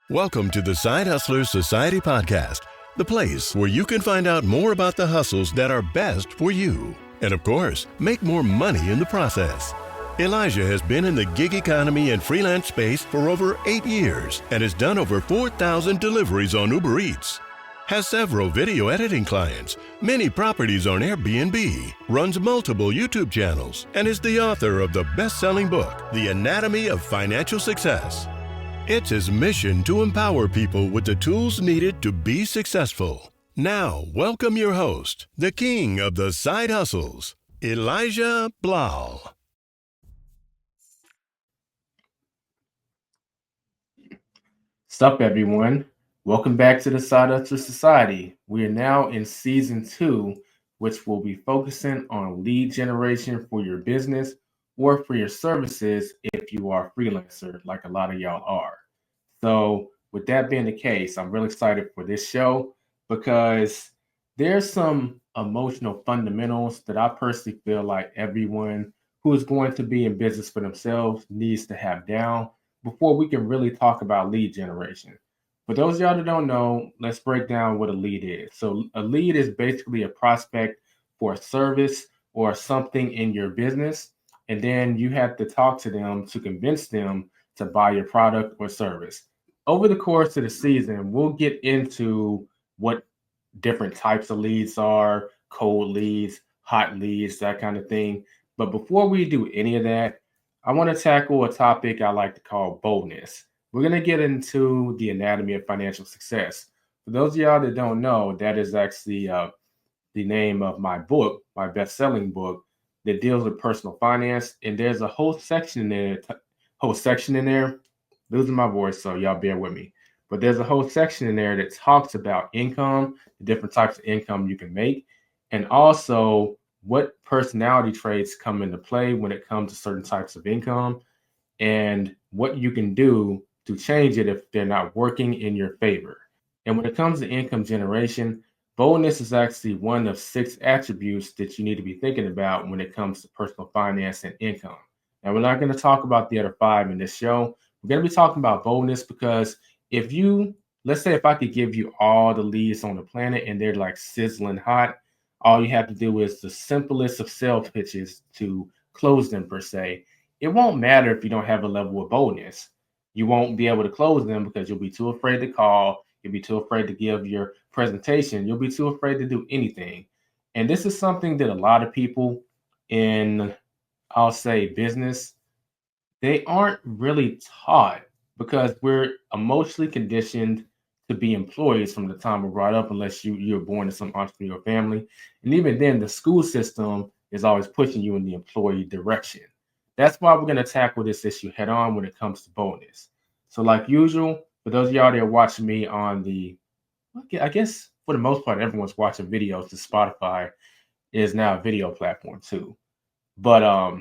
Welcome to the Side Hustlers Society podcast, the place where you can find out more about the hustles that are best for you. And of course, make more money in the process. Elijah has been in the gig economy and freelance space for over 8 years and has done over 4,000 deliveries on Uber Eats. Has several video editing clients, many properties on Airbnb, runs multiple YouTube channels, and is the author of the best-selling book, The Anatomy of Financial Success. It's his mission to empower people with the tools needed to be successful. Now, welcome your host, the king of the side hustles, Elijah Bilel. Sup, everyone. Welcome back to the Side Hustlers Society. We are now in season 2, which will be focusing on lead generation for your business or for your services if you are a freelancer, like a lot of y'all are. So with that being the case, I'm really excited for this show because there's some emotional fundamentals that I personally feel like everyone who is going to be in business for themselves needs to have down before we can really talk about lead generation. For those of y'all that don't know, let's break down what a lead is. So a lead is basically a prospect for a service or something in your business, and then you have to talk to them to convince them to buy your product or service. Over the course of the season, we'll get into what different types of leads are, cold leads, hot leads, that kind of thing. But before we do any of that, I want to tackle a topic I like to call boldness. We're going to get into the anatomy of financial success. For those of y'all that don't know, that is actually the name of my book, my best-selling book that deals with personal finance. And there's a whole section in there. Losing my voice, so y'all bear with me. But there's a whole section in there that talks about income, the different types of income you can make, and also what personality traits come into play when it comes to certain types of income and what you can do to change it if they're not working in your favor. And when it comes to income generation, boldness is actually one of 6 attributes that you need to be thinking about when it comes to personal finance and income. Now, we're not going to talk about the other 5 in this show. We're going to be talking about boldness because let's say if I could give you all the leads on the planet and they're like sizzling hot, all you have to do is the simplest of sales pitches to close them per se. It won't matter if you don't have a level of boldness. You won't be able to close them because you'll be too afraid to call. You'll be too afraid to give your presentation. You'll be too afraid to do anything. And this is something that a lot of people in, I'll say, business, they aren't really taught because we're emotionally conditioned to be employees from the time we're brought up, unless you're born in some entrepreneurial family. And even then, the school system is always pushing you in the employee direction. That's why we're going to tackle this issue head on when it comes to boldness. So like usual, for those of y'all that are watching me on I guess for the most part, everyone's watching videos to Spotify is now a video platform too. But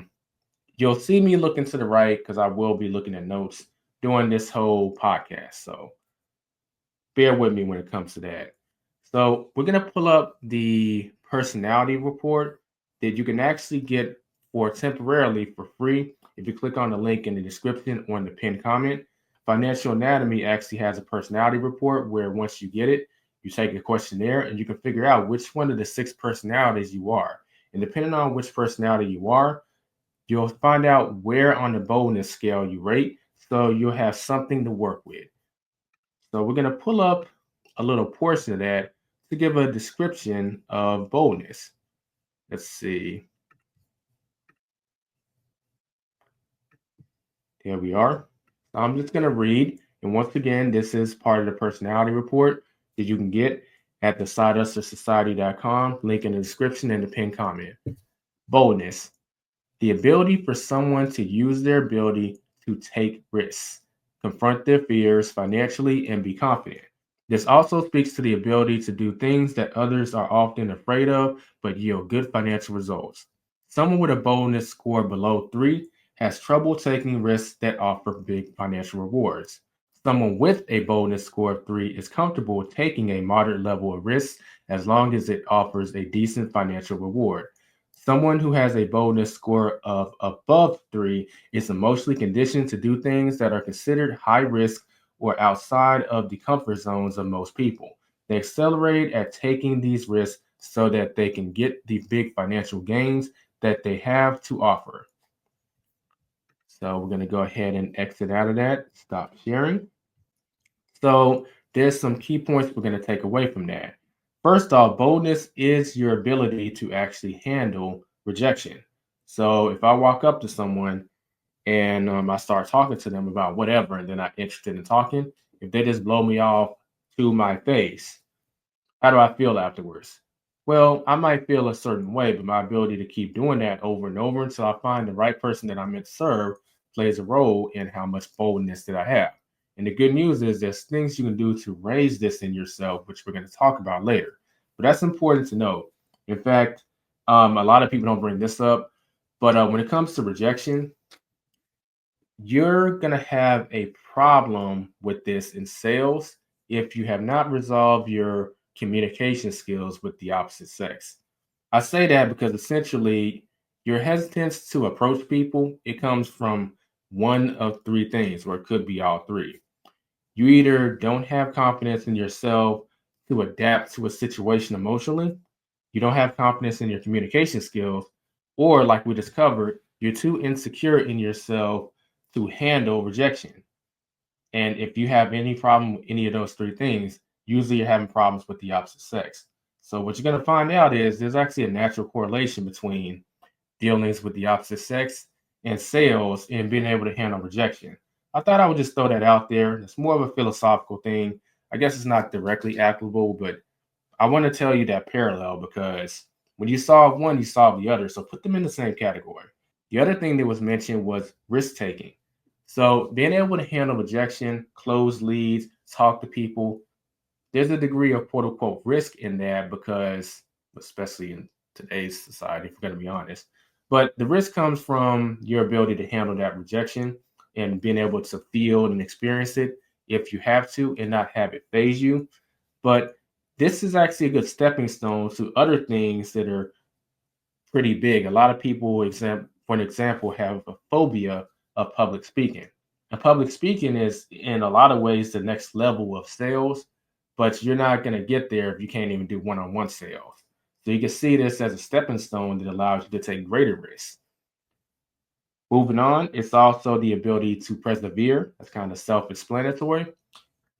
you'll see me looking to the right because I will be looking at notes during this whole podcast. So bear with me when it comes to that. So we're going to pull up the personality report that you can actually get for temporarily for free if you click on the link in the description or in the pinned comment. Financial Anatomy actually has a personality report where once you get it, you take a questionnaire and you can figure out which one of the 6 personalities you are. And depending on which personality you are, you'll find out where on the boldness scale you rate, so you'll have something to work with. So we're going to pull up a little portion of that to give a description of boldness. Let's see. There we are. I'm just going to read. And once again, this is part of the personality report that you can get at the sidehustlersociety.com. Link in the description and the pinned comment. Boldness. The ability for someone to use their ability to take risks, confront their fears financially, and be confident. This also speaks to the ability to do things that others are often afraid of but yield good financial results. Someone with a boldness score below 3 has trouble taking risks that offer big financial rewards. Someone with a boldness score of 3 is comfortable taking a moderate level of risk as long as it offers a decent financial reward. Someone who has a boldness score of above 3 is emotionally conditioned to do things that are considered high risk or outside of the comfort zones of most people. They accelerate at taking these risks so that they can get the big financial gains that they have to offer. So we're going to go ahead and exit out of that, stop sharing. So there's some key points we're going to take away from that. First off, boldness is your ability to actually handle rejection. So if I walk up to someone and I start talking to them about whatever, and they're not interested in talking, if they just blow me off to my face, how do I feel afterwards? Well, I might feel a certain way, but my ability to keep doing that over and over until I find the right person that I'm meant to serve plays a role in how much boldness that I have. And the good news is there's things you can do to raise this in yourself, which we're going to talk about later. But that's important to know. In fact, a lot of people don't bring this up, but when it comes to rejection, you're going to have a problem with this in sales if you have not resolved your communication skills with the opposite sex. I say that because essentially your hesitance to approach people, it comes from one of three things, or it could be all three. You either don't have confidence in yourself to adapt to a situation emotionally, you don't have confidence in your communication skills, or like we discovered, you're too insecure in yourself to handle rejection. And if you have any problem with any of those three things, usually you're having problems with the opposite sex. So what you're going to find out is there's actually a natural correlation between dealings with the opposite sex and sales and being able to handle rejection. I thought I would just throw that out there. It's more of a philosophical thing. I guess it's not directly applicable, but I want to tell you that parallel because when you solve one, you solve the other. So put them in the same category. The other thing that was mentioned was risk taking. So being able to handle rejection, close leads, talk to people, there's a degree of quote unquote risk in that because, especially in today's society, if we're going to be honest, but the risk comes from your ability to handle that rejection and being able to feel and experience it if you have to and not have it phase you. But this is actually a good stepping stone to other things that are pretty big. A lot of people, for an example, have a phobia of public speaking. And public speaking is, in a lot of ways, the next level of sales, but you're not going to get there if you can't even do one on one sales. So you can see this as a stepping stone that allows you to take greater risks. Moving on, it's also the ability to persevere. That's kind of self explanatory.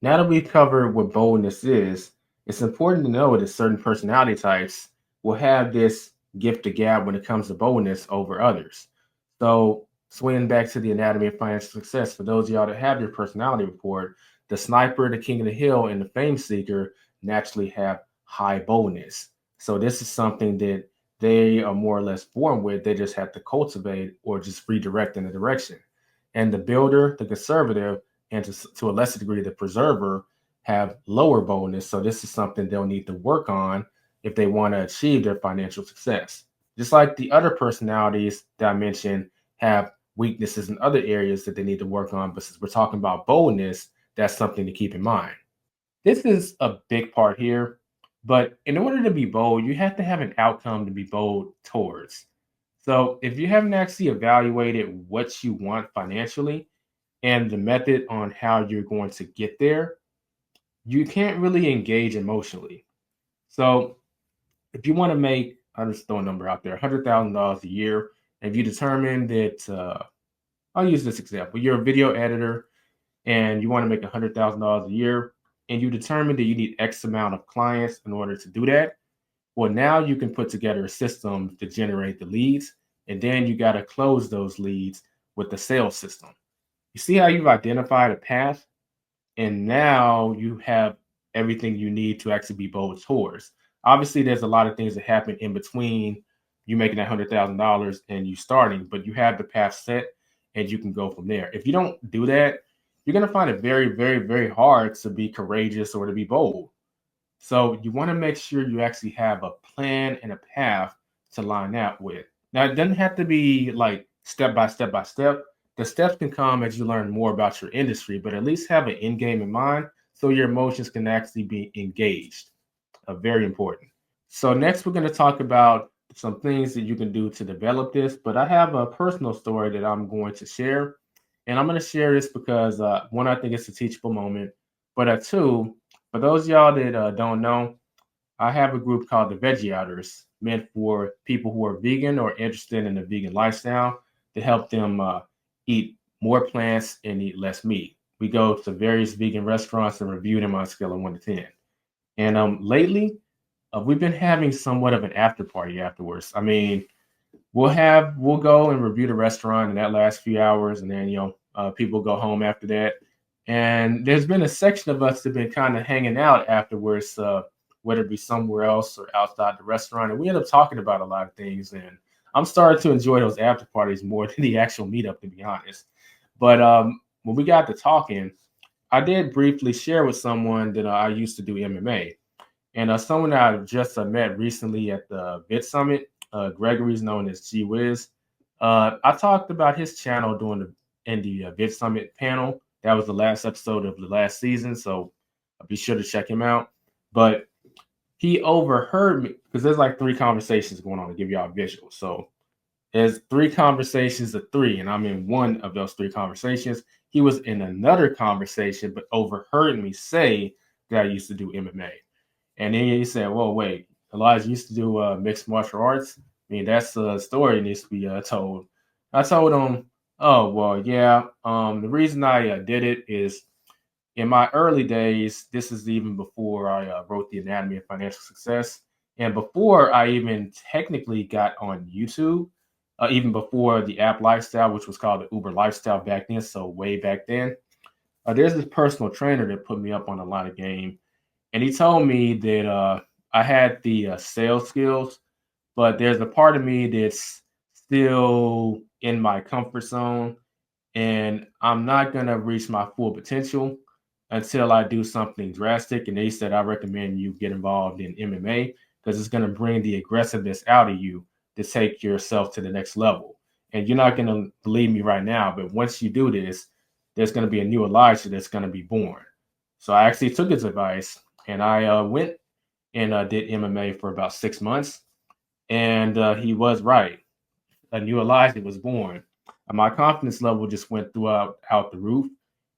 Now that we've covered what boldness is, it's important to know that certain personality types will have this gift of gab when it comes to boldness over others. So, swinging back to the anatomy of financial success, for those of y'all that have your personality report, the sniper, the king of the hill, and the fame seeker naturally have high boldness. So, this is something that they are more or less born with. They just have to cultivate or just redirect in a direction. And the builder, the conservative, and to a lesser degree, the preserver have lower boldness. So this is something they'll need to work on if they want to achieve their financial success. Just like the other personalities that I mentioned have weaknesses in other areas that they need to work on. But since we're talking about boldness, that's something to keep in mind. This is a big part here. But in order to be bold, you have to have an outcome to be bold towards. So if you haven't actually evaluated what you want financially, and the method on how you're going to get there, you can't really engage emotionally. So if you want to make, I'll just throw a number out there, $100,000 a year, and if you determine that, I'll use this example, you're a video editor and you want to make $100,000 a year, and you determine that you need X amount of clients in order to do that. Well, now you can put together a system to generate the leads, and then you got to close those leads with the sales system. You see how you've identified a path, and now you have everything you need to actually be bold towards. Obviously, there's a lot of things that happen in between you making that $100,000 and you starting, but you have the path set and you can go from there. If you don't do that, you're going to find it very, very, very hard to be courageous or to be bold. So you want to make sure you actually have a plan and a path to line out with. Now, it doesn't have to be like step by step by step. The steps can come as you learn more about your industry, but at least have an end game in mind so your emotions can actually be engaged. Very important. So next, we're going to talk about some things that you can do to develop this, but I have a personal story that I'm going to share. And I'm going to share this because one, I think it's a teachable moment, but two, for those of y'all that don't know, I have a group called the Veggie Outers, meant for people who are vegan or interested in the vegan lifestyle to help them eat more plants and eat less meat. We go to various vegan restaurants and review them on a scale of 1 to 10. And lately, we've been having somewhat of an after party afterwards. I mean, we'll go and review the restaurant in that last few hours, and then people go home after that. And there's been a section of us that have been kind of hanging out afterwards, whether it be somewhere else or outside the restaurant, and we end up talking about a lot of things. And I'm starting to enjoy those after parties more than the actual meetup, to be honest. But when we got to talking, I did briefly share with someone that I used to do MMA. And someone that I just met recently at the Vid Summit, Gregory's known as G Wiz. I talked about his channel during the Vid Summit panel. That was the last episode of the last season, so be sure to check him out. But he overheard me because there's like 3 conversations going on to give y'all a visual. So there's 3 conversations of 3, and I'm in one of those 3 conversations. He was in another conversation, but overheard me say that I used to do MMA. And then he said, "Well, wait, Elijah used to do mixed martial arts. I mean, that's a story that needs to be told." I told him, "Oh, well, yeah. The reason I did it is in my early days. This is even before I wrote The Anatomy of Financial Success, and before I even technically got on YouTube, even before the app lifestyle, which was called the Uber lifestyle back then. So way back then, there's this personal trainer that put me up on a lot of game." And he told me that I had the sales skills, but there's a part of me that's still in my comfort zone, and I'm not gonna reach my full potential until I do something drastic. And they said I recommend you get involved in MMA because it's gonna bring the aggressiveness out of you to take yourself to the next level. And you're not gonna believe me right now, but once you do this, there's gonna be a new Elijah that's gonna be born. So I actually took his advice and I went and did MMA for about 6 months. And he was right. A new Elijah was born. My confidence level just went throughout out the roof,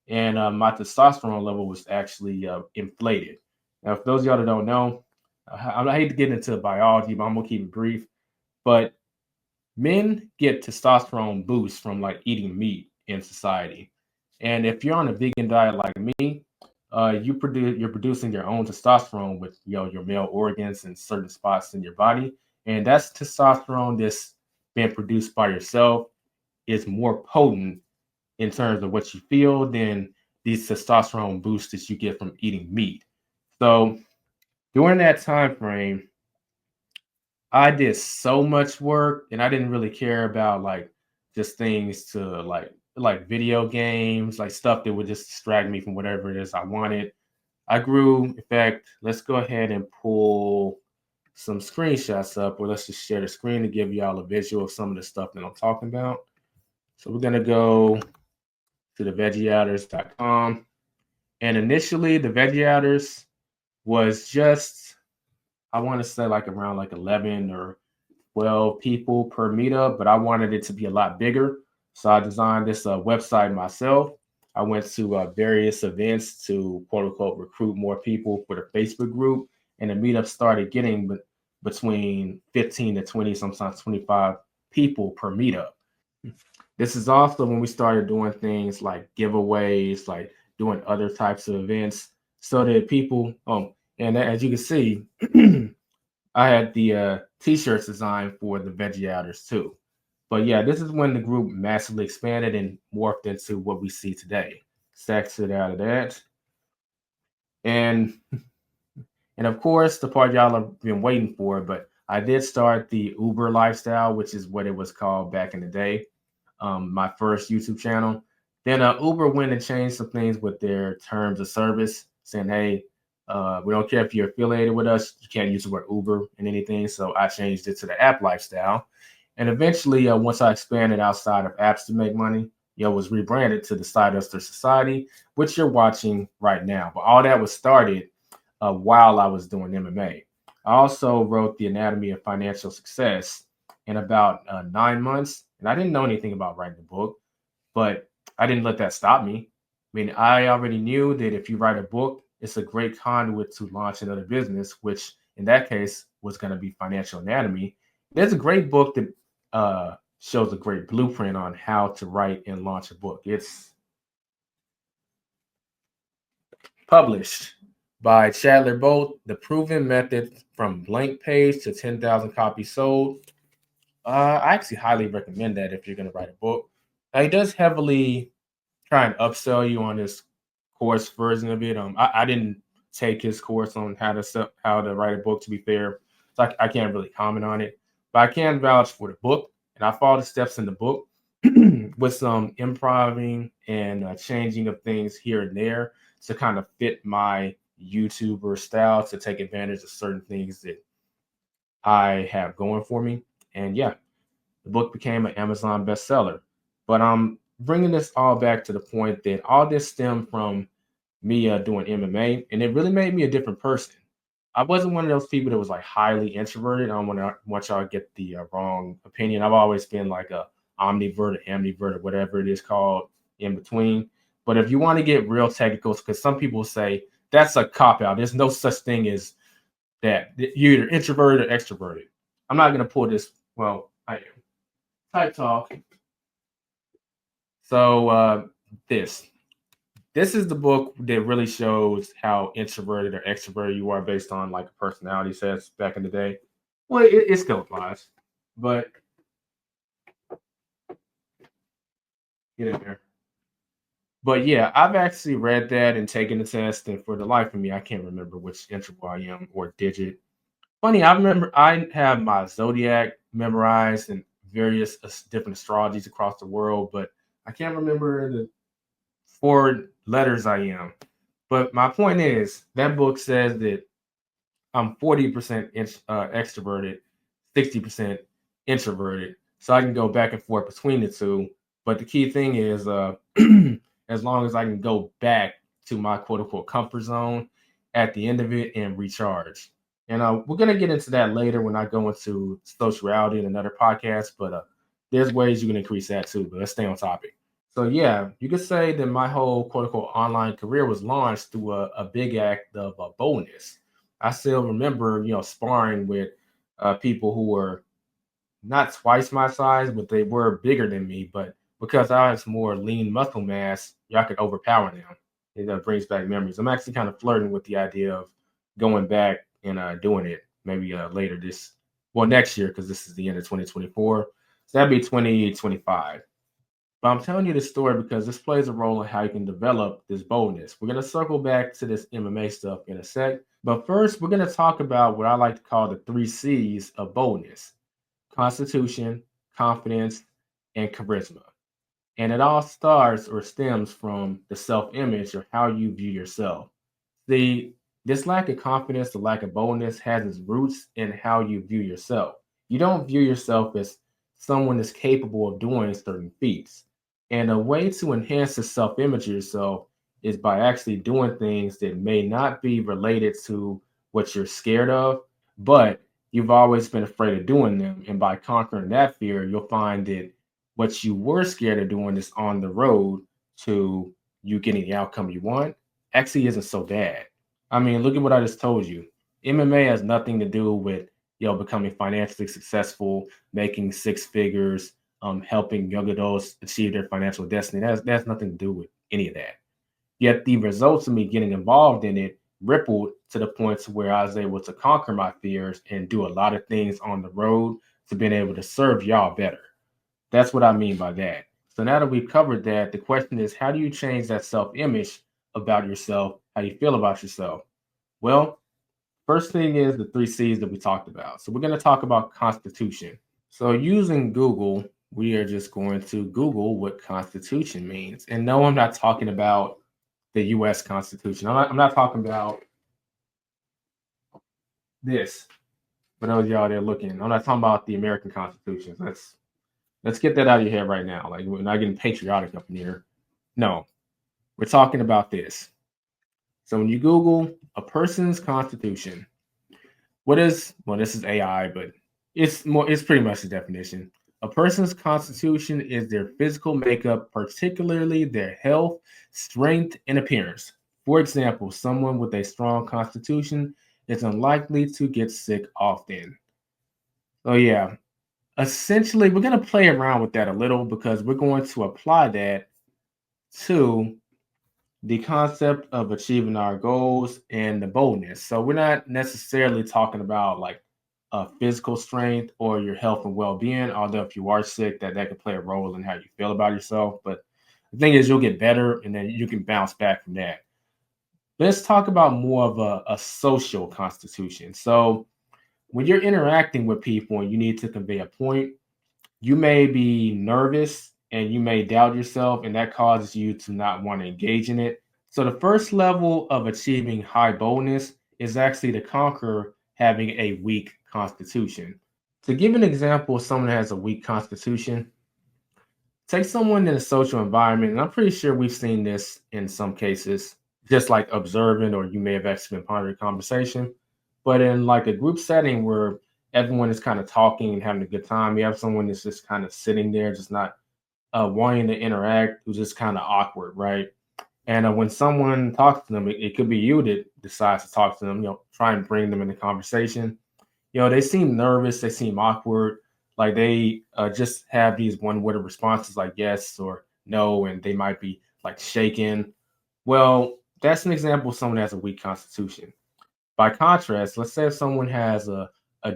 and my testosterone level was actually inflated. Now, for those of y'all that don't know, I hate to get into biology, but I'm gonna keep it brief. But men get testosterone boosts from like eating meat in society, and if you're on a vegan diet like me, you're producing your own testosterone with your male organs and certain spots in your body, and that's testosterone that's being produced by yourself is more potent in terms of what you feel than these testosterone boosts that you get from eating meat. So during that time frame, I did so much work and I didn't really care about like just things to like video games, like stuff that would just distract me from whatever it is I wanted. I grew. In fact, let's go ahead and pull some screenshots up, or let's just share the screen to give y'all a visual of some of the stuff that I'm talking about. So we're gonna go to the veggieouters.com. And initially the Veggie Outers was just, I want to say like around like 11 or 12 people per meetup, but I wanted it to be a lot bigger. So I designed this website myself. I went to various events to quote unquote recruit more people for the Facebook group. And the meetup started getting between 15 to 20, sometimes 25 people per meetup. This is also when we started doing things like giveaways, like doing other types of events so that people, and as you can see, I had the t-shirts designed for the Veggie Outers too. But yeah, this is when the group massively expanded and morphed into what we see today. Let's exit out of that. And of course, the part y'all have been waiting for, but I did start the Uber lifestyle, which is what it was called back in the day. My first YouTube channel. Then Uber went and changed some things with their terms of service, saying, "Hey, we don't care if you're affiliated with us. You can't use the word Uber in anything." So I changed it to the app lifestyle. And eventually, once I expanded outside of apps to make money, was rebranded to the Side Hustler Society, which you're watching right now. But all that was started while I was doing MMA. I also wrote The Anatomy of Financial Success in about 9 months. And I didn't know anything about writing a book, but I didn't let that stop me. I mean, I already knew that if you write a book, it's a great conduit to launch another business, which in that case was going to be Financial Anatomy. There's a great book that shows a great blueprint on how to write and launch a book. It's published by Chandler Bolt, The Proven Method from Blank Page to 10,000 Copies Sold. I actually highly recommend that if you're going to write a book. He does heavily try and upsell you on this course version of it. I didn't take his course on how to write a book, to be fair, so I can't really comment on it. But I can vouch for the book, and I follow the steps in the book with some improving and changing of things here and there to kind of fit my YouTuber style to take advantage of certain things that I have going for me. And yeah, the book became an Amazon bestseller. But I'm bringing this all back to the point that all this stemmed from me doing MMA, and it really made me a different person. I wasn't one of those people that was like highly introverted. I don't want y'all to get the wrong opinion. I've always been like a omnivert, ambivert, or whatever it is called in between. But if you want to get real technical, because some people say that's a cop out. There's no such thing as that. You're either introverted or extroverted. I'm not gonna pull this. Well, I am. Type talk. So this is the book that really shows how introverted or extroverted you are based on like a personality test back in the day. Well, it still applies, but get in there. But yeah, I've actually read that and taken the test, and for the life of me, I can't remember which interval I am or digit. Funny, I remember I have my zodiac memorized and various different astrologies across the world, but I can't remember the 4 letters I am. But my point is, that book says that I'm 40% extroverted, 60% introverted. So I can go back and forth between the two. But the key thing is, as long as I can go back to my quote unquote comfort zone at the end of it and recharge. And we're going to get into that later when I go into social reality in another podcast. But there's ways you can increase that too. But let's stay on topic. So yeah, you could say that my whole quote unquote online career was launched through a big act of boldness. I still remember, sparring with people who were not twice my size, but they were bigger than me. But because I have more lean muscle mass, y'all could overpower them. It brings back memories. I'm actually kind of flirting with the idea of going back and doing it maybe later next year, because this is the end of 2024. So that'd be 2025. But I'm telling you this story because this plays a role in how you can develop this boldness. We're going to circle back to this MMA stuff in a sec. But first, we're going to talk about what I like to call the 3 C's of boldness: constitution, confidence, and charisma. And it all starts or stems from the self image or how you view yourself. See, this lack of confidence, the lack of boldness has its roots in how you view yourself. You don't view yourself as someone that's capable of doing certain feats. And a way to enhance the self image of yourself is by actually doing things that may not be related to what you're scared of, but you've always been afraid of doing them. And by conquering that fear, you'll find that what you were scared of doing is on the road to you getting the outcome you want actually isn't so bad. I mean, look at what I just told you. MMA has nothing to do with becoming financially successful, making 6 figures, helping young adults achieve their financial destiny. That's nothing to do with any of that. Yet the results of me getting involved in it rippled to the point to where I was able to conquer my fears and do a lot of things on the road to being able to serve y'all better. That's what I mean by that. So now that we've covered that, the question is, how do you change that self-image about yourself, how you feel about yourself? Well, first thing is the 3 C's that we talked about. So we're going to talk about constitution. So using Google, we are just going to Google what constitution means. And no, I'm not talking about the U.S. Constitution. I'm not talking about this. For those of y'all that are looking, I'm not talking about the American Constitution. Let's get that out of your head right now. Like, we're not getting patriotic up in here. No, we're talking about this. So when you Google a person's constitution, this is AI, but it's pretty much the definition. A person's constitution is their physical makeup, particularly their health, strength, and appearance. For example, someone with a strong constitution is unlikely to get sick often. So, yeah, essentially, we're going to play around with that a little because we're going to apply that to the concept of achieving our goals and the boldness. So we're not necessarily talking about like physical strength or your health and well-being, although if you are sick, that could play a role in how you feel about yourself. But the thing is, you'll get better and then you can bounce back from that. Let's talk about more of a social constitution. So when you're interacting with people and you need to convey a point, you may be nervous and you may doubt yourself, and that causes you to not want to engage in it. So, the first level of achieving high boldness is actually to conquer having a weak constitution. To give an example of someone that has a weak constitution, take someone in a social environment, and I'm pretty sure we've seen this in some cases, just like observing, or you may have actually been part of the conversation. But in like a group setting where everyone is kind of talking and having a good time, you have someone that's just kind of sitting there, just not wanting to interact, who's just kind of awkward, right? And when someone talks to them, it could be you that decides to talk to them, try and bring them in the conversation. They seem nervous, they seem awkward, like they just have these one word responses like yes or no, and they might be like shaking. Well, that's an example of someone that has a weak constitution. By contrast, let's say if someone has a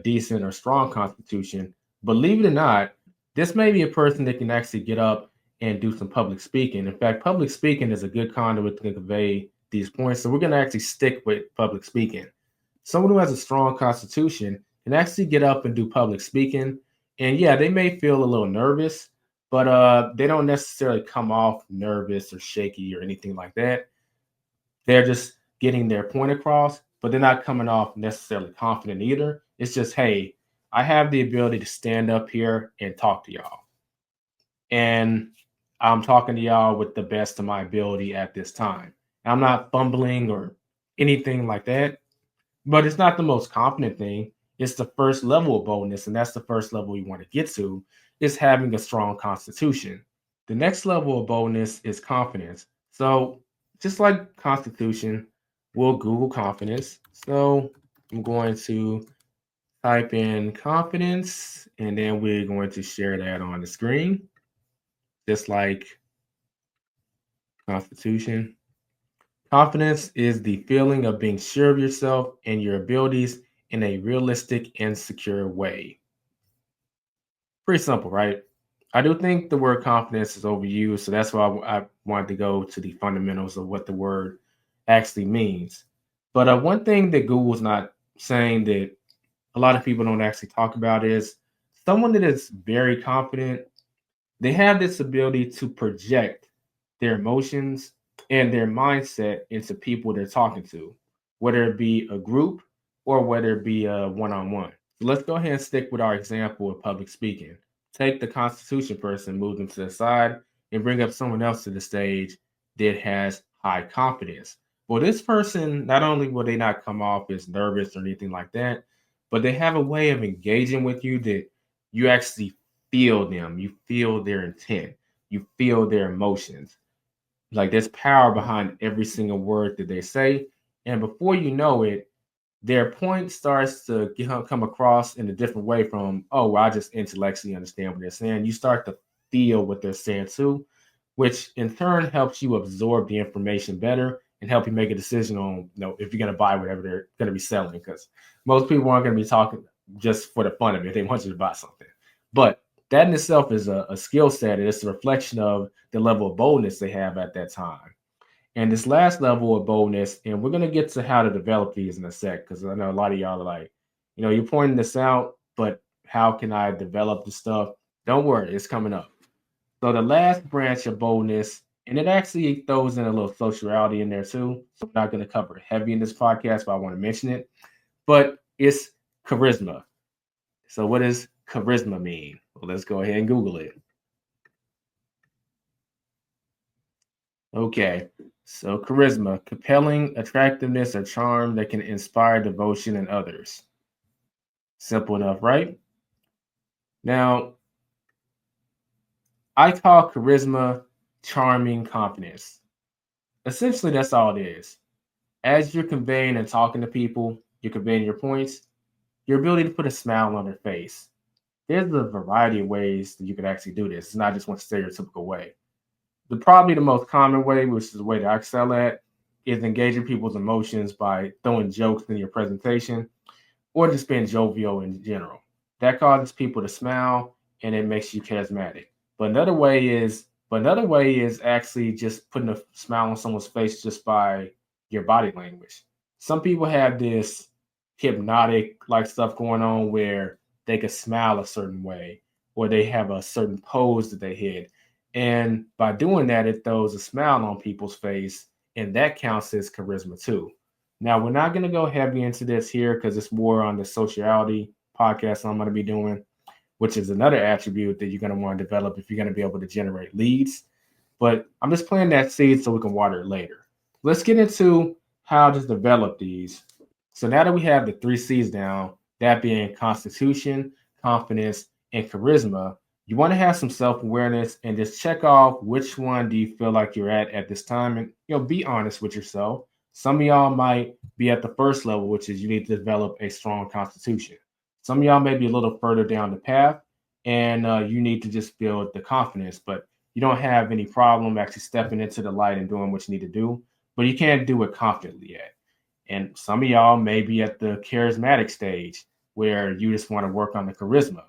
decent or strong constitution, believe it or not, this may be a person that can actually get up and do some public speaking. In fact, public speaking is a good conduit to convey these points. So we're going to actually stick with public speaking. Someone who has a strong constitution can actually get up and do public speaking. And yeah, they may feel a little nervous, but they don't necessarily come off nervous or shaky or anything like that. They're just getting their point across, but they're not coming off necessarily confident either. It's just, hey, I have the ability to stand up here and talk to y'all. And I'm talking to y'all with the best of my ability at this time. I'm not fumbling or anything like that, but it's not the most confident thing. It's the first level of boldness, and that's the first level you want to get to, is having a strong constitution. The next level of boldness is confidence. So just like constitution, we'll Google confidence. So I'm going to type in confidence, and then we're going to share that on the screen, just like constitution. Confidence is the feeling of being sure of yourself and your abilities in a realistic and secure way. Pretty simple, right? I do think the word confidence is overused, so that's why I wanted to go to the fundamentals of what the word actually means. But one thing that Google's not saying that a lot of people don't actually talk about is someone that is very confident, they have this ability to project their emotions and their mindset into people they're talking to, whether it be a group or whether it be a one-on-one. So let's go ahead and stick with our example of public speaking. Take the Constitution person, move them to the side, and bring up someone else to the stage that has high confidence. Well, this person, not only will they not come off as nervous or anything like that, but they have a way of engaging with you that you actually feel them, you feel their intent, you feel their emotions. Like there's power behind every single word that they say. And before you know it, their point starts to come across in a different way from, oh, well, I just intellectually understand what they're saying. You start to feel what they're saying too, which in turn helps you absorb the information better and help you make a decision on, if you're going to buy whatever they're going to be selling. Because most people aren't going to be talking just for the fun of it. They want you to buy something. But that in itself is a skill set. And it's a reflection of the level of boldness they have at that time. And this last level of boldness, and we're going to get to how to develop these in a sec, because I know a lot of y'all are like, you're pointing this out, but how can I develop the stuff? Don't worry, it's coming up. So the last branch of boldness, and it actually throws in a little sociality in there too. So I'm not going to cover it heavy in this podcast, but I want to mention it. But it's charisma. So what does charisma mean? Well, let's go ahead and Google it. Okay, so charisma, compelling attractiveness or charm that can inspire devotion in others. Simple enough, right? Now, I call charisma charming confidence. Essentially, that's all it is. As you're conveying and talking to people, you're conveying your points, your ability to put a smile on their face. There's a variety of ways that you can actually do this. It's not just one stereotypical way. Probably the most common way, which is the way that I excel at, is engaging people's emotions by throwing jokes in your presentation or just being jovial in general. That causes people to smile and it makes you charismatic. But another way is actually just putting a smile on someone's face just by your body language. Some people have this hypnotic like stuff going on where they could smile a certain way or they have a certain pose that they hit. And by doing that, it throws a smile on people's face, and that counts as charisma too. Now, we're not going to go heavy into this here because it's more on the sociality podcast I'm going to be doing, which is another attribute that you're going to want to develop if you're going to be able to generate leads. But I'm just planting that seed so we can water it later. Let's get into how to develop these. So now that we have the 3 C's down, that being constitution, confidence, and charisma, you want to have some self-awareness and just check off which one do you feel like you're at this time, and be honest with yourself. Some of y'all might be at the first level, which is you need to develop a strong constitution. Some of y'all may be a little further down the path, and you need to just build the confidence, but you don't have any problem actually stepping into the light and doing what you need to do, but you can't do it confidently yet. And some of y'all may be at the charismatic stage where you just want to work on the charisma.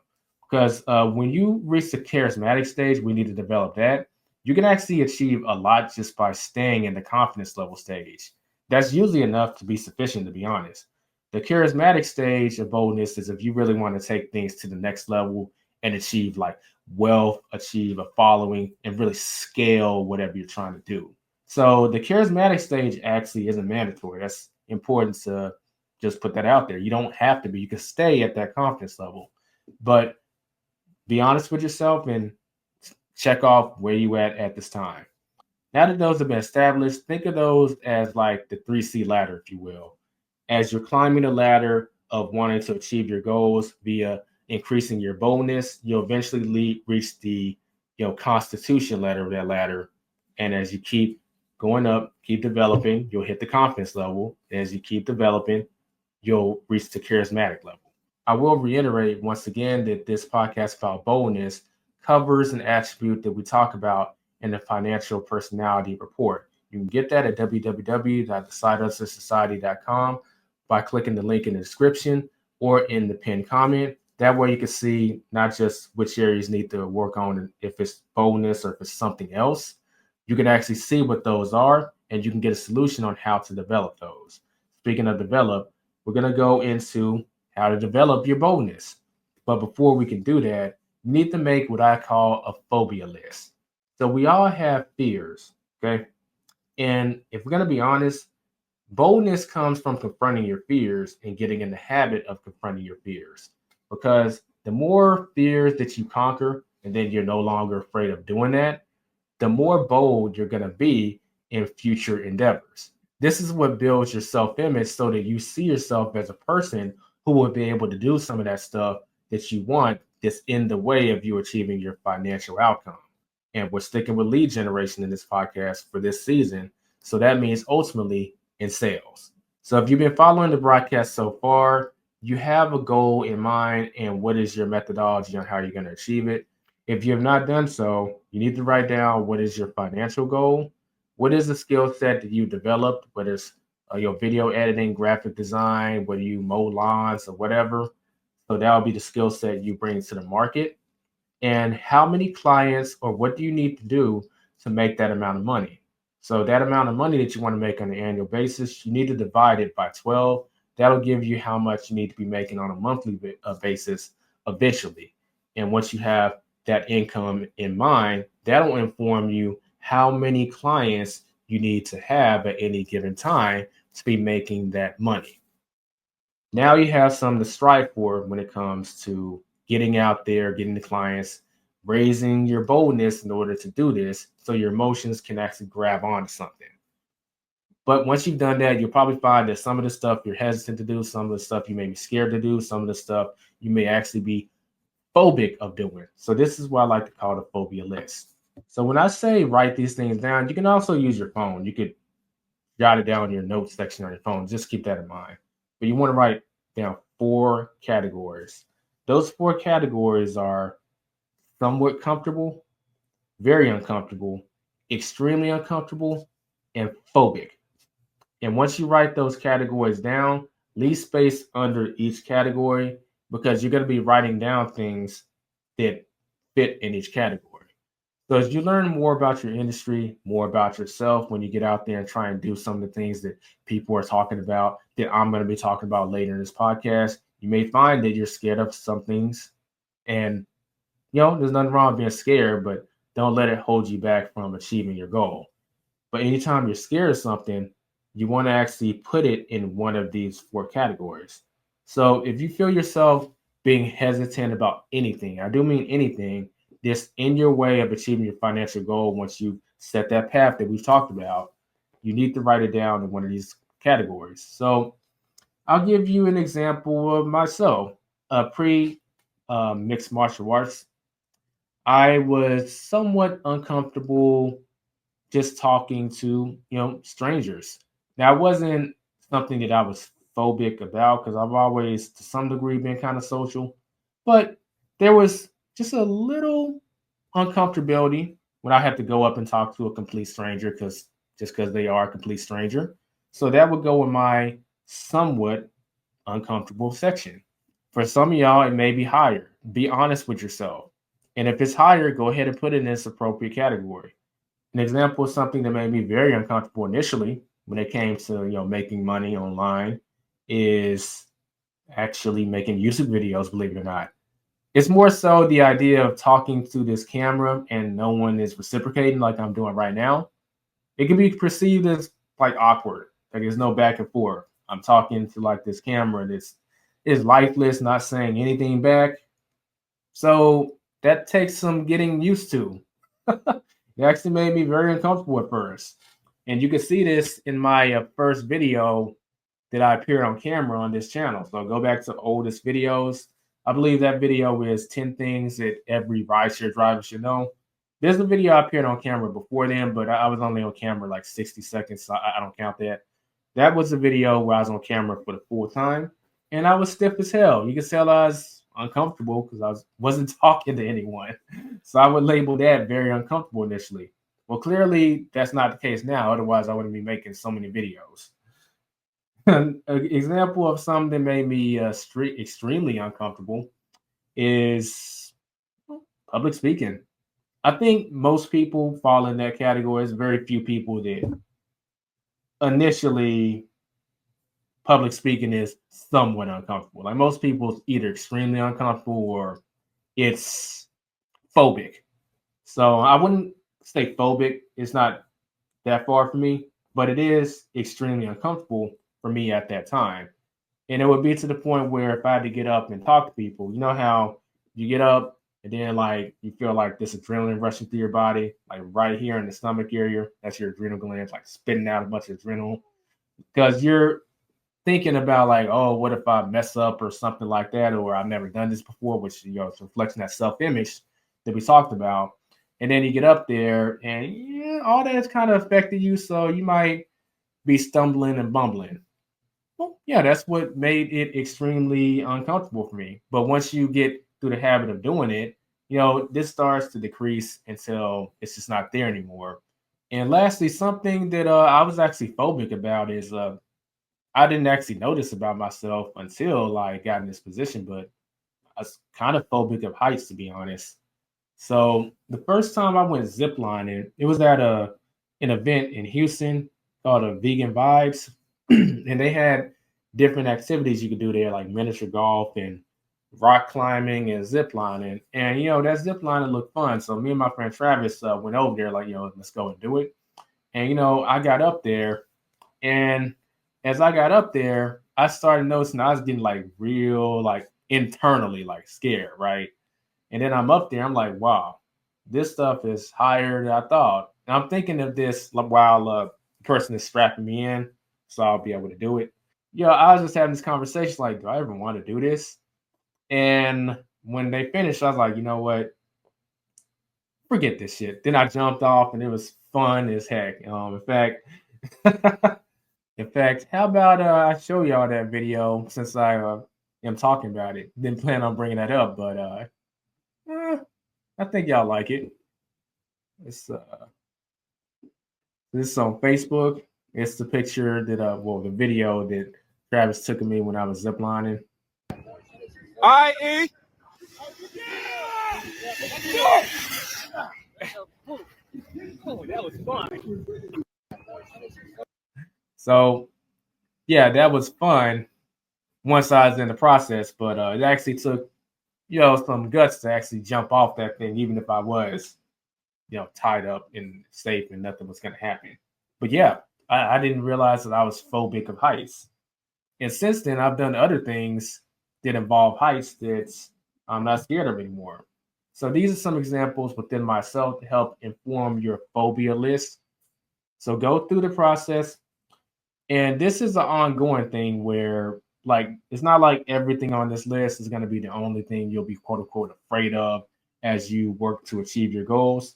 Because when you reach the charismatic stage, we need to develop that. You can actually achieve a lot just by staying in the confidence level stage. That's usually enough to be sufficient, to be honest. The charismatic stage of boldness is if you really want to take things to the next level and achieve like wealth, achieve a following, and really scale whatever you're trying to do. So the charismatic stage actually isn't mandatory. That's important to just put that out there. You don't have to be. You can stay at that confidence level, but be honest with yourself and check off where you at this time. Now that those have been established, think of those as like the 3C ladder, if you will. As you're climbing the ladder of wanting to achieve your goals via increasing your boldness, you'll eventually reach the constitution ladder of that ladder. And as you keep going up, keep developing, you'll hit the confidence level. As you keep developing, you'll reach the charismatic level. I will reiterate once again that this podcast about boldness covers an attribute that we talk about in the financial personality report. You can get that at www.thesidehustlesociety.com by clicking the link in the description or in the pinned comment. That way you can see not just which areas need to work on, if it's boldness or if it's something else. You can actually see what those are and you can get a solution on how to develop those. Speaking of develop, we're going to go into how to develop your boldness. But before we can do that, you need to make what I call a phobia list. So we all have fears, okay? And if we're going to be honest, boldness comes from confronting your fears and getting in the habit of confronting your fears. Because the more fears that you conquer, and then you're no longer afraid of doing that, the more bold you're going to be in future endeavors. This is what builds your self image so that you see yourself as a person who will be able to do some of that stuff that you want that's in the way of you achieving your financial outcome. And we're sticking with lead generation in this podcast for this season. So that means ultimately in sales. So if you've been following the broadcast so far, you have a goal in mind and what is your methodology on how you're going to achieve it. If you have not done so, you need to write down what is your financial goal, what is the skill set that you developed, whether it's your video editing, graphic design, whether you mow lawns or whatever. So that will be the skill set you bring to the market. And how many clients or what do you need to do to make that amount of money? So that amount of money that you want to make on an annual basis, you need to divide it by 12. That'll give you how much you need to be making on a monthly basis eventually. And once you have that income in mind, that'll inform you how many clients you need to have at any given time to be making that money. Now you have something to strive for when it comes to getting out there, getting the clients, raising your boldness in order to do this so your emotions can actually grab onto something. But once you've done that, you'll probably find that some of the stuff you're hesitant to do, some of the stuff you may be scared to do, some of the stuff you may actually be phobic of doing. So this is what I like to call the phobia list. So when I say write these things down, you can also use your phone. You could jot it down in your notes section on your phone. Just keep that in mind. But you want to write down 4 categories. Those 4 categories are somewhat comfortable, very uncomfortable, extremely uncomfortable, and phobic. And once you write those categories down, leave space under each category because you're going to be writing down things that fit in each category. So as you learn more about your industry, more about yourself, when you get out there and try and do some of the things that people are talking about, that I'm going to be talking about later in this podcast, you may find that you're scared of some things. And, there's nothing wrong with being scared, but don't let it hold you back from achieving your goal. But anytime you're scared of something, you want to actually put it in one of these 4 categories. So if you feel yourself being hesitant about anything, I do mean anything, that's in your way of achieving your financial goal, once you set that path that we've talked about, you need to write it down in one of these categories. So I'll give you an example of myself. Pre mixed martial arts, I was somewhat uncomfortable just talking to strangers. Now, it wasn't something that I was phobic about because I've always to some degree been kind of social, but there was just a little uncomfortability when I had to go up and talk to a complete stranger, because they are a complete stranger. So that would go in my somewhat uncomfortable section. For some of y'all, it may be higher. Be honest with yourself. And if it's higher, go ahead and put it in this appropriate category. An example of something that made me very uncomfortable initially when it came to making money online is actually making YouTube videos, believe it or not. It's more so the idea of talking to this camera and no one is reciprocating like I'm doing right now. It can be perceived as like awkward. Like there's no back and forth. I'm talking to like this camera that's is lifeless, not saying anything back. So that takes some getting used to. It actually made me very uncomfortable at first. And you can see this in my first video that I appeared on camera on this channel. So go back to oldest videos. I believe that video is 10 things that every rideshare driver should know. There's a video I appeared on camera before then, but I was only on camera like 60 seconds, so I don't count that. That was a video where I was on camera for the full time, and I was stiff as hell. You can tell I was uncomfortable because wasn't talking to anyone. So I would label that very uncomfortable initially. Well, clearly that's not the case now. Otherwise, I wouldn't be making so many videos. An example of something that made me extremely uncomfortable is public speaking. I think most people fall in that category. There's very few people that initially public speaking is somewhat uncomfortable. Like most people, it's either extremely uncomfortable or it's phobic. So I wouldn't say phobic. It's not that far from me, but it is extremely uncomfortable for me at that time. And it would be to the point where if I had to get up and talk to people, you know how you get up and then like you feel like this adrenaline rushing through your body, like right here in the stomach area. That's your adrenal glands, like spitting out a bunch of adrenaline. Because you're thinking about like, oh, what if I mess up or something like that, or I've never done this before, which it's reflecting that self-image that we talked about. And then you get up there and all that's kind of affected you. So you might be stumbling and bumbling. Well, yeah, that's what made it extremely uncomfortable for me. But once you get through the habit of doing it, this starts to decrease until it's just not there anymore. And lastly, something that I was actually phobic about is I didn't actually notice about myself until I got in this position, but I was kind of phobic of heights, to be honest. So the first time I went ziplining, it was at an event in Houston called a Vegan Vibes, and they had different activities you could do there, like miniature golf and rock climbing and zip lining. And that zip lining looked fun. So me and my friend Travis went over there, like, let's go and do it. And I got up there, and as I got up there, I started noticing I was getting like real, like internally, like scared, right? And then I'm up there, I'm like, wow, this stuff is higher than I thought. And I'm thinking of this while the person is strapping me in, so I'll be able to do it. I was just having this conversation like, do I ever want to do this? And when they finished, I was like, you know what? Forget this shit. Then I jumped off, and it was fun as heck. In fact, how about I show y'all that video since I am talking about it? Didn't plan on bringing that up, but I think y'all like it. It's this is on Facebook. It's the picture that the video that Travis took of me when I was ziplining. I.E. Oh, that was fun. So yeah, that was fun once I was in the process, but it actually took, some guts to actually jump off that thing, even if I was, tied up and safe and nothing was going to happen. But yeah, I didn't realize that I was phobic of heights. And since then, I've done other things that involve heights that I'm not scared of anymore. So these are some examples within myself to help inform your phobia list. So go through the process. And this is an ongoing thing where, like, it's not like everything on this list is going to be the only thing you'll be quote unquote afraid of as you work to achieve your goals.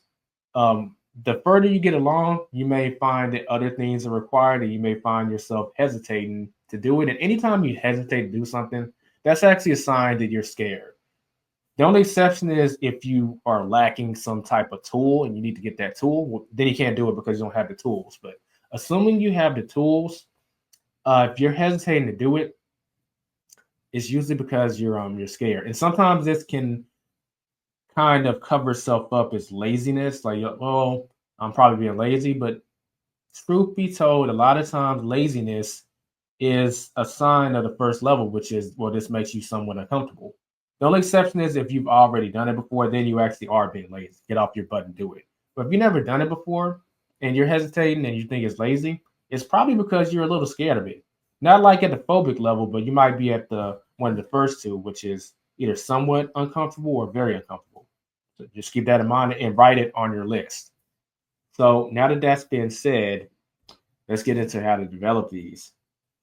The further you get along, you may find that other things are required, and you may find yourself hesitating to do it. And anytime you hesitate to do something, that's actually a sign that you're scared. The only exception is if you are lacking some type of tool and you need to get that tool, well, then you can't do it because you don't have the tools. But assuming you have the tools, if you're hesitating to do it, it's usually because you're scared. And sometimes this can kind of cover itself up as laziness, like, oh, I'm probably being lazy. But truth be told, a lot of times laziness is a sign of the first level, which is, well, this makes you somewhat uncomfortable. The only exception is if you've already done it before, then you actually are being lazy. Get off your butt and do it. But if you've never done it before and you're hesitating and you think it's lazy, it's probably because you're a little scared of it. Not like at the phobic level, but you might be at the one of the first two, which is either somewhat uncomfortable or very uncomfortable. So just keep that in mind and write it on your list. So now that that's been said, let's get into how to develop these.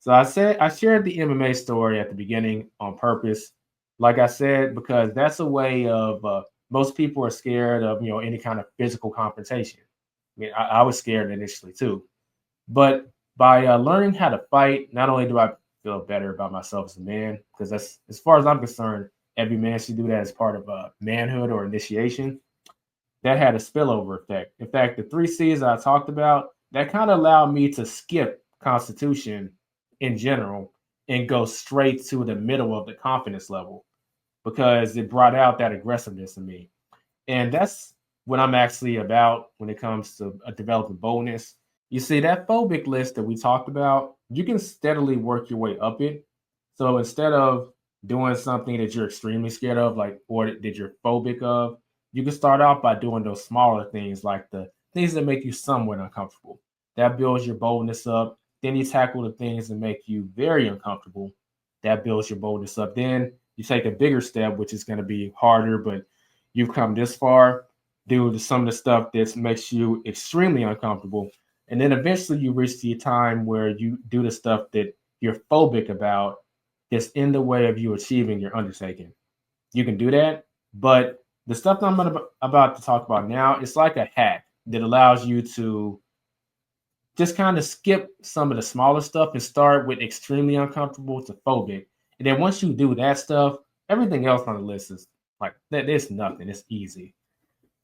So I shared the MMA story at the beginning on purpose. Like I said, because that's a way of most people are scared of any kind of physical confrontation. I mean, I was scared initially too, but by learning how to fight, not only do I feel better about myself as a man, because that's, as far as I'm concerned, every man should do that as part of manhood or initiation. That had a spillover effect. In fact, the 3 C's I talked about, that kind of allowed me to skip Constitution in general and go straight to the middle of the confidence level because it brought out that aggressiveness in me. And that's what I'm actually about when it comes to developing boldness. You see, that phobic list that we talked about, you can steadily work your way up it. So instead of doing something that you're extremely scared of, like, or that you're phobic of, you can start out by doing those smaller things, like the things that make you somewhat uncomfortable. That builds your boldness up. Then you tackle the things that make you very uncomfortable. That builds your boldness up. Then you take a bigger step, which is going to be harder, but you've come this far. Do some of the stuff that makes you extremely uncomfortable. And then eventually you reach the time where you do the stuff that you're phobic about that's in the way of you achieving your undertaking. You can do that, but the stuff that I'm about to talk about now, it's like a hack that allows you to just kind of skip some of the smaller stuff and start with extremely uncomfortable to phobic. And then once you do that stuff, everything else on the list is like, there's nothing. It's easy.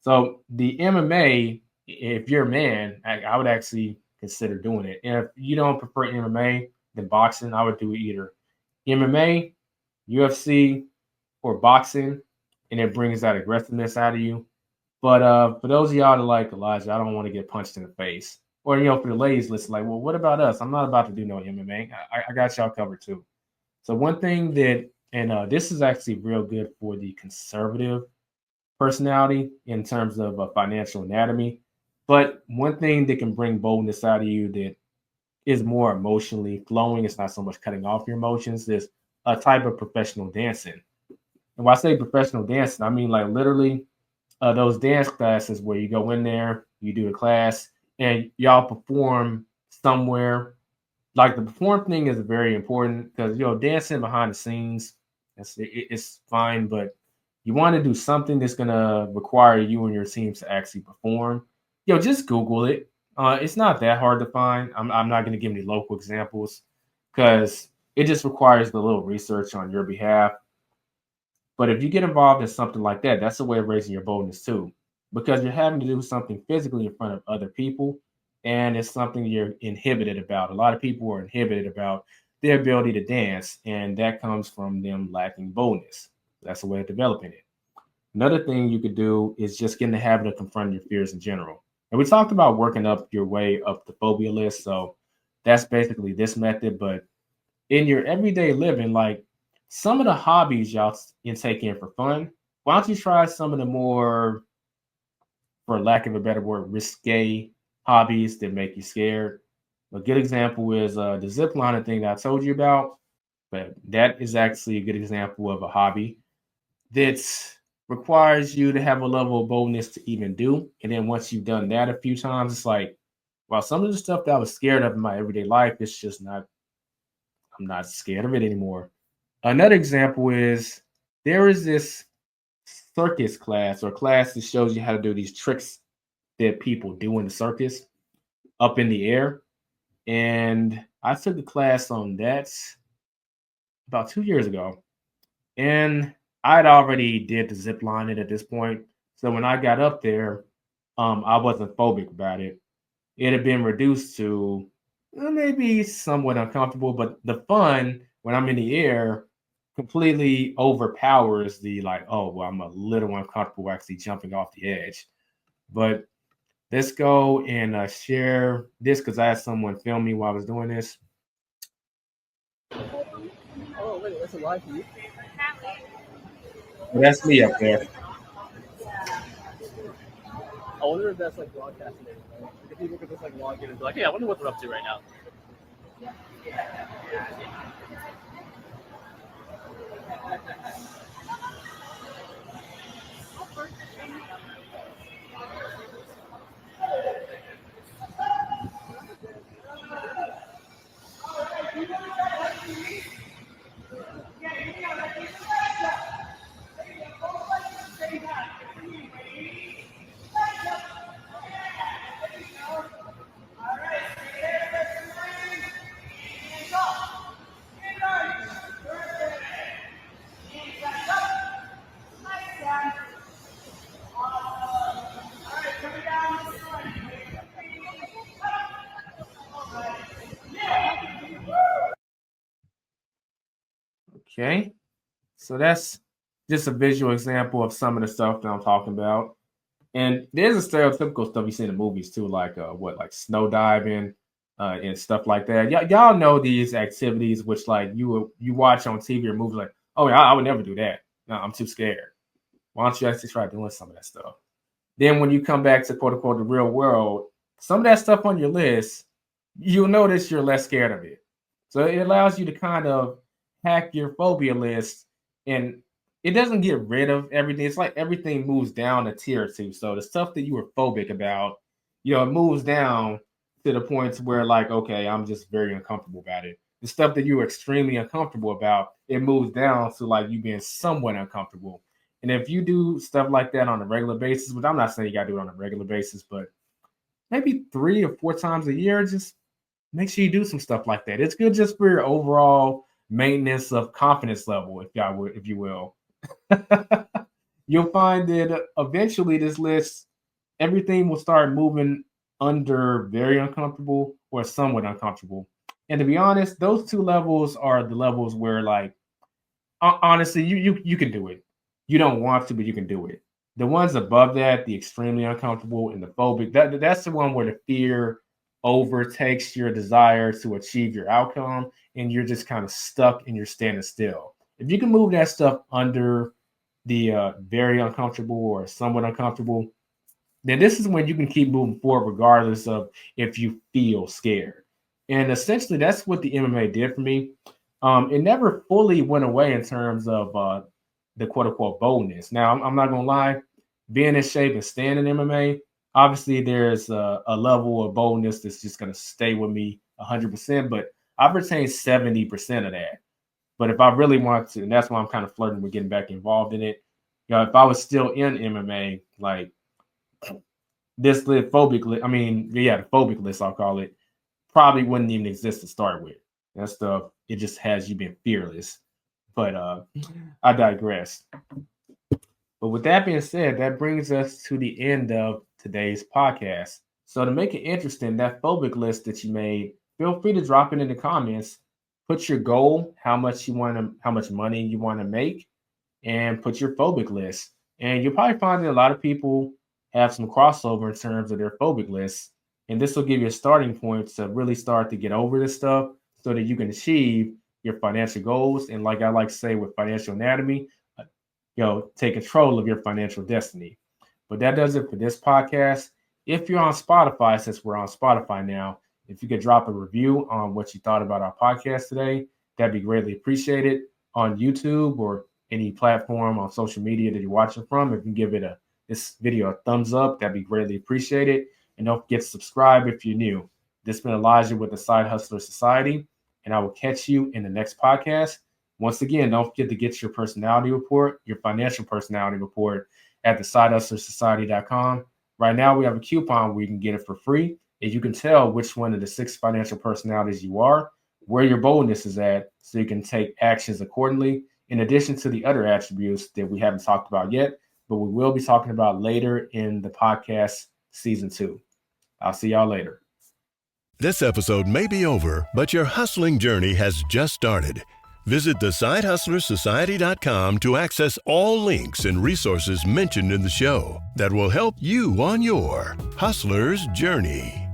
So the MMA, if you're a man, I would actually consider doing it. And if you don't prefer MMA than boxing, I would do either MMA, UFC, or boxing, and it brings that aggressiveness out of you. But for those of y'all that like Elijah, I don't want to get punched in the face. Or for the ladies, listen, like, well, what about us? I'm not about to do no MMA. I got y'all covered too. So one thing that, and this is actually real good for the conservative personality in terms of financial anatomy. But one thing that can bring boldness out of you that is more emotionally flowing, it's not so much cutting off your emotions, is a type of professional dancing. And when I say professional dancing, I mean like literally those dance classes where you go in there, you do a class, and y'all perform somewhere. Like the perform thing is very important because dancing behind the scenes, it's fine, but you want to do something that's going to require you and your teams to actually perform, just Google it. It's not that hard to find. I'm not going to give any local examples because it just requires a little research on your behalf. But if you get involved in something like that, that's a way of raising your boldness too, because you're having to do something physically in front of other people, and it's something you're inhibited about. A lot of people are inhibited about their ability to dance, and that comes from them lacking boldness. That's a way of developing it. Another thing you could do is just get in the habit of confronting your fears in general. And we talked about working up your way up the phobia list. So that's basically this method. But in your everyday living, like some of the hobbies y'all take in for fun, why don't you try some of the more, for lack of a better word, risque hobbies that make you scared? A good example is the zip lining thing that I told you about. But that is actually a good example of a hobby that requires you to have a level of boldness to even do. And then once you've done that a few times, it's like, well, some of the stuff that I was scared of in my everyday life, it's just not, I'm not scared of it anymore. Another example is there is this circus class or class that shows you how to do these tricks that people do in the circus up in the air. And I took a class on that about 2 years ago. And I'd already did the zip lining at this point. So when I got up there, I wasn't phobic about it. It had been reduced to maybe somewhat uncomfortable, but the fun when I'm in the air completely overpowers the like, oh, well, I'm a little uncomfortable actually jumping off the edge. But let's go and share this because I had someone film me while I was doing this. Oh, wait, that's a live view? That's me up there. I wonder if that's like broadcasting. If people could just like log in and be like, hey, I wonder what they're up to right now. Okay. So that's just a visual example of some of the stuff that I'm talking about. And there's a stereotypical stuff you see in the movies too, like like snow diving and stuff like that. Y'all know these activities, which like you watch on TV or movies, like, oh yeah, I would never do that. No, I'm too scared. Why don't you actually try doing some of that stuff? Then when you come back to quote unquote the real world, some of that stuff on your list, you'll notice you're less scared of it. So it allows you to kind of hack your phobia list, and it doesn't get rid of everything. It's like everything moves down a tier or two. So the stuff that you were phobic about, it moves down to the points where like, okay, I'm just very uncomfortable about it. The stuff that you were extremely uncomfortable about, it moves down to like you being somewhat uncomfortable. And if you do stuff like that on a regular basis, which I'm not saying you got to do it on a regular basis, but maybe 3 or 4 times a year, just make sure you do some stuff like that. It's good just for your overall maintenance of confidence level, if you will. You'll find that eventually this list, everything will start moving under very uncomfortable or somewhat uncomfortable. And to be honest, those 2 levels are the levels where like honestly, you can do it. You don't want to, but you can do it. The ones above that, the extremely uncomfortable and the phobic, that's the one where the fear overtakes your desire to achieve your outcome, and you're just kind of stuck and you're standing still. If you can move that stuff under the very uncomfortable or somewhat uncomfortable, then this is when you can keep moving forward regardless of if you feel scared. And essentially, that's what the MMA did for me. It never fully went away in terms of the quote unquote boldness. Now, I'm not going to lie, being in shape and staying in MMA, obviously there's a level of boldness that's just going to stay with me 100%, but I've retained 70% of that. But if I really want to, and that's why I'm kind of flirting with getting back involved in it, if I was still in MMA, like this the phobic list, I'll call it, probably wouldn't even exist to start with. That stuff, it just has you been fearless. But I digress. But with that being said, that brings us to the end of today's podcast. So to make it interesting, that phobic list that you made, feel free to drop it in the comments. Put your goal, how much money you want to make, and put your phobic list. And you'll probably find that a lot of people have some crossover in terms of their phobic lists. And this will give you a starting point to really start to get over this stuff so that you can achieve your financial goals. And like I like to say with financial anatomy, take control of your financial destiny. But that does it for this podcast. If you're on Spotify, since we're on Spotify now, if you could drop a review on what you thought about our podcast today, that'd be greatly appreciated. On YouTube or any platform on social media that you're watching from, if you can give this video a thumbs up, that'd be greatly appreciated. And don't forget to subscribe if you're new. This has been Elijah with the Side Hustler Society, and I will catch you in the next podcast. Once again, don't forget to get your personality report, your financial personality report at thesidehustlersociety.com. Right now, we have a coupon where you can get it for free, and you can tell which one of the 6 financial personalities you are, where your boldness is at, so you can take actions accordingly, in addition to the other attributes that we haven't talked about yet, but we will be talking about later in the podcast season 2. I'll see y'all later. This episode may be over, but your hustling journey has just started. Visit thesidehustlersociety.com to access all links and resources mentioned in the show that will help you on your hustler's journey.